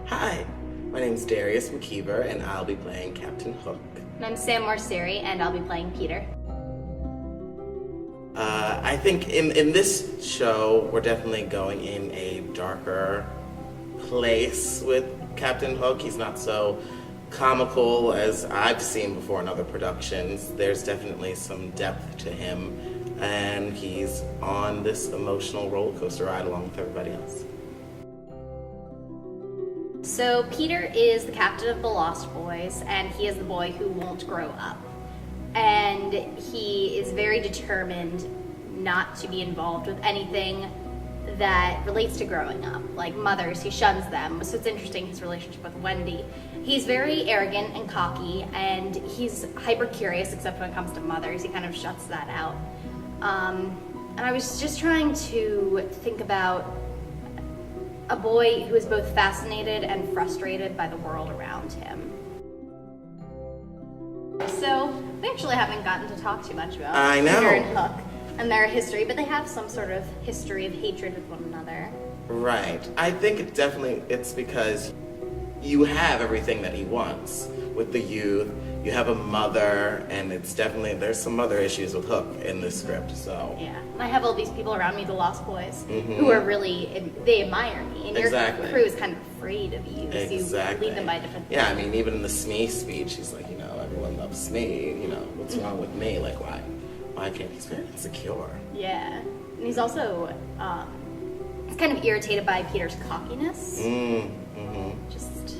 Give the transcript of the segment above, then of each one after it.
Hi, my name's Darius McKeever, and I'll be playing Captain Hook. And I'm Sam Morseri, and I'll be playing Peter. I think in this show, we're definitely going in a darker place with Captain Hook. He's not so comical as I've seen before in other productions. There's definitely some depth to him, and he's on this emotional roller coaster ride along with everybody else. So Peter is the captain of the Lost Boys, and he is the boy who won't grow up. And he is very determined not to be involved with anything that relates to growing up, like mothers. He shuns them. So it's interesting, his relationship with Wendy. He's very arrogant and cocky, and he's hyper curious, except when it comes to mothers. He kind of shuts that out. And I was just trying to think about a boy who is both fascinated and frustrated by the world around him. So we actually haven't gotten to talk too much about Peter and Hook and their history, but they have some sort of history of hatred with one another. Right. I think it's because you have everything that he wants with the youth. You have a mother, and there's some other issues with Hook in this script, so. Yeah, and I have all these people around me, the Lost Boys, who are they admire me, and your crew is kind of afraid of you, so you lead them by different things. Yeah, I mean, even in the Smithe speech, he's like, everyone loves Smithe, what's wrong with me? Like, why can't he be insecure? Yeah, and he's also, he's kind of irritated by Peter's cockiness.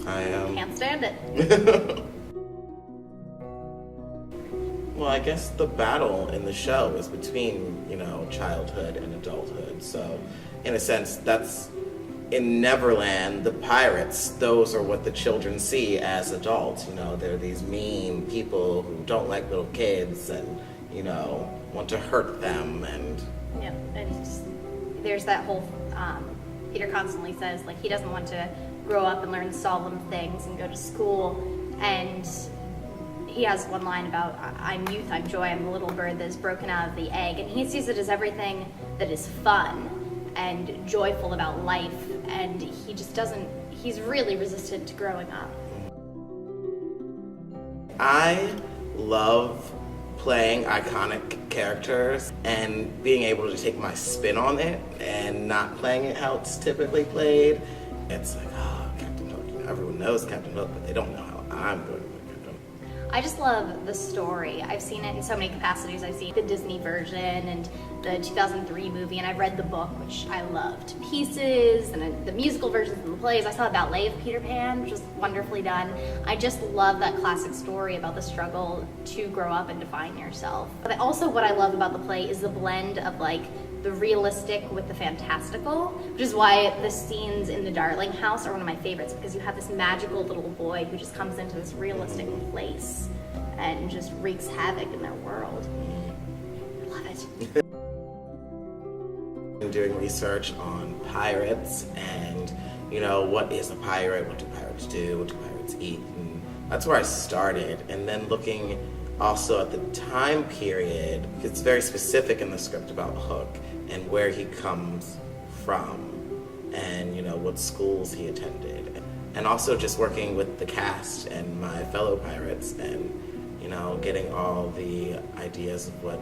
Can't stand it. Well, I guess the battle in the show is between, childhood and adulthood. So, in a sense, that's in Neverland, the pirates, those are what the children see as adults. They're these mean people who don't like little kids and, want to hurt them. And yeah, and there's that whole, Peter constantly says, he doesn't want to grow up and learn solemn things and go to school. And he has one line about, I'm youth, I'm joy, I'm the little bird that is broken out of the egg. And he sees it as everything that is fun and joyful about life. And he's really resistant to growing up. I love playing iconic characters and being able to take my spin on it and not playing it how it's typically played. It's like, Captain Hook, everyone knows Captain Hook, but they don't know how I'm going to play Captain Hook. I just love the story. I've seen it in so many capacities. I've seen the Disney version and the 2003 movie, and I've read the book, which I loved to pieces, and the musical versions and the plays. I saw a ballet of Peter Pan, which was wonderfully done. I just love that classic story about the struggle to grow up and define yourself. But also what I love about the play is the blend of the realistic with the fantastical, which is why the scenes in the Darling house are one of my favorites, because you have this magical little boy who just comes into this realistic place and just wreaks havoc in their world. I love it. I'm doing research on pirates and, what is a pirate? What do pirates do? What do pirates eat? And that's where I started. And then looking also at the time period, it's very specific in the script about Hook and where he comes from and, what schools he attended. And also just working with the cast and my fellow pirates and, getting all the ideas of what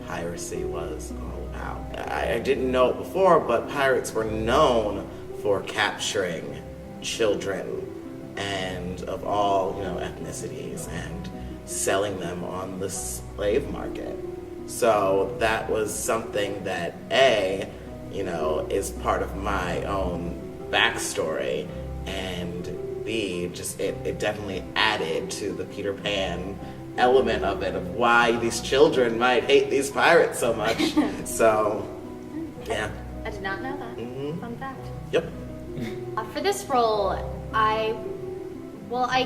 piracy was all about. I didn't know it before, but pirates were known for capturing children and of all, ethnicities and selling them on the slave market. So that was something that is part of my own backstory, and B, it definitely added to the Peter Pan element of it, of why these children might hate these pirates so much. So, yeah. I did not know that. Fun fact. Yep. For this role, I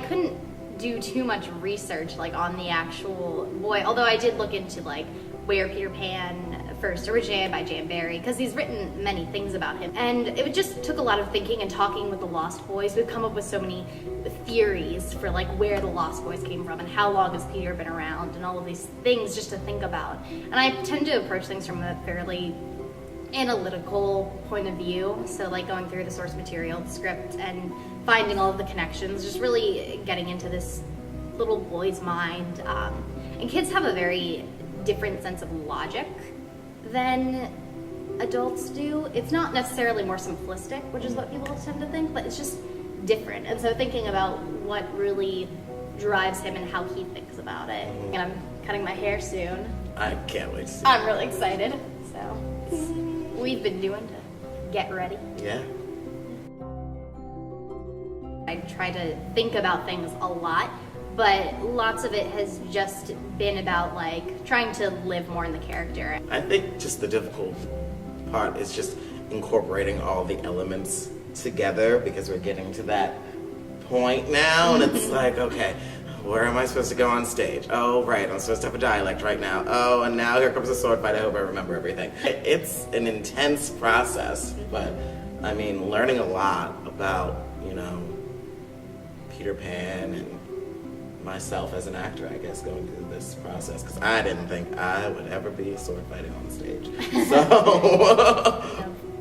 couldn't do too much research on the actual boy, although I did look into where Peter Pan first originated by Barrie, because he's written many things about him. And it just took a lot of thinking and talking with the Lost Boys. We've come up with so many theories for where the Lost Boys came from and how long has Peter been around and all of these things just to think about. And I tend to approach things from a fairly analytical point of view, so going through the source material, the script, and finding all of the connections, just really getting into this little boy's mind. And kids have a very different sense of logic than adults do. It's not necessarily more simplistic, which is what people tend to think, but it's just different. And so thinking about what really drives him and how he thinks about it. And I'm cutting my hair soon. I can't wait to see. I'm really excited. So we've been doing to get ready. Yeah. I try to think about things a lot, but lots of it has just been about like trying to live more in the character. I think just the difficult part is just incorporating all the elements together, because we're getting to that point now, and it's like, okay, where am I supposed to go on stage? Oh, right, I'm supposed to have a dialect right now. Oh, and now here comes a sword fight. I hope I remember everything. It's an intense process, but I mean, learning a lot about, you know, Peter Pan and myself as an actor, I guess, going through this process, because I didn't think I would ever be sword fighting on stage. So,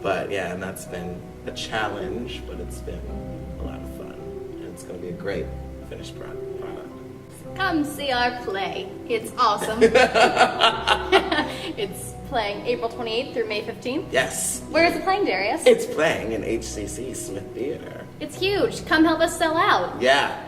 but yeah, and that's been a challenge, but it's been a lot of fun, and it's going to be a great finished product. Come see our play. It's awesome. It's playing April 28th through May 15th. Yes. Where is it playing, Darius? It's playing in HCC Smith Theater. It's huge. Come help us sell out. Yeah.